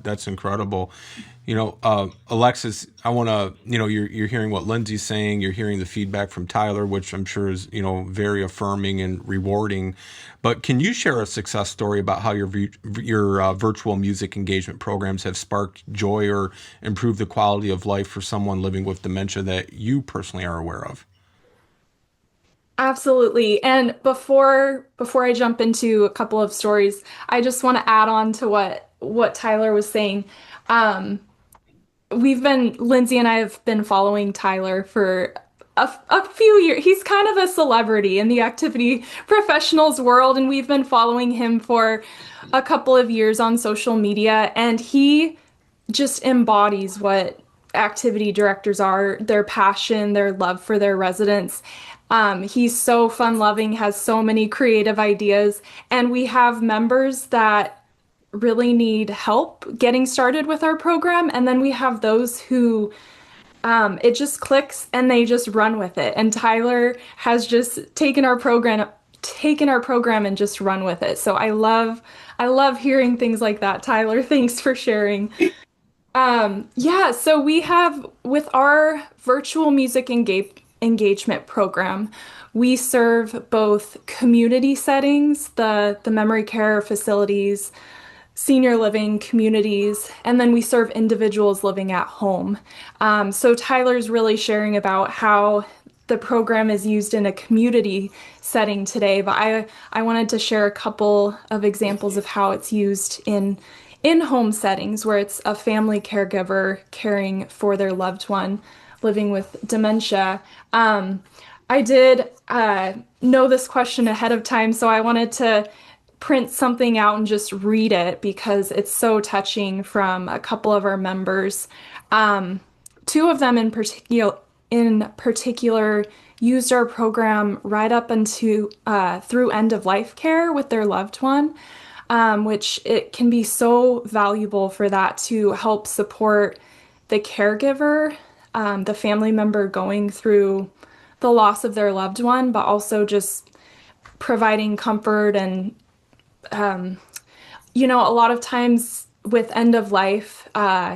That's incredible. Alexis, I want to, you're hearing what Lindsay's saying. You're hearing the feedback from Tyler, which I'm sure is, very affirming and rewarding. But can you share a success story about how your virtual music engagement programs have sparked joy or improved the quality of life for someone living with dementia that you personally are aware of? Absolutely. And before I jump into a couple of stories, I just want to add on to what Tyler was saying. Um, Lindsay and I have been following Tyler for a few years. He's kind of a celebrity in the activity professionals world, and we've been following him for a couple of years on social media, and he just embodies what activity directors are, their passion, their love for their residents. He's so fun loving, has so many creative ideas, and we have members that really need help getting started with our program. And then we have those who it just clicks and they just run with it. And Tyler has just taken our program and just run with it. So I love hearing things like that. Tyler, thanks for sharing. Yeah, so we have with our virtual music engagement program, we serve both community settings, the memory care facilities, senior living communities, and then we serve individuals living at home. So Tyler's really sharing about how the program is used in a community setting today, but I wanted to share a couple of examples of how it's used in home settings where it's a family caregiver caring for their loved one living with dementia. I did know this question ahead of time, so I wanted to print something out and just read it because it's so touching from a couple of our members. Two of them in particular used our program right up into through end of life care with their loved one, which it can be so valuable for that to help support the caregiver, the family member going through the loss of their loved one, but also just providing comfort and a lot of times with end of life,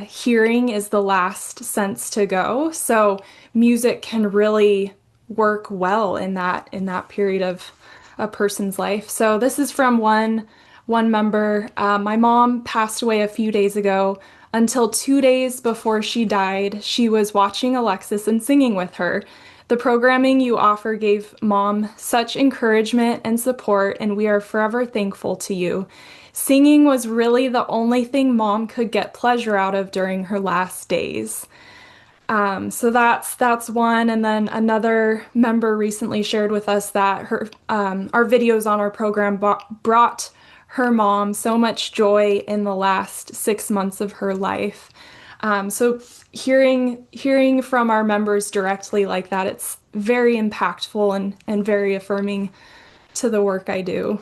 hearing is the last sense to go. So music can really work well in that period of a person's life. So this is from one member. My mom passed away a few days ago. Until 2 days before she died, she was watching Alexis and singing with her. The programming you offer gave Mom such encouragement and support, and we are forever thankful to you. Singing was really the only thing Mom could get pleasure out of during her last days. So that's one, and then another member recently shared with us that her our videos on our program brought her mom so much joy in the last 6 months of her life. So hearing from our members directly like that, it's very impactful and very affirming to the work I do.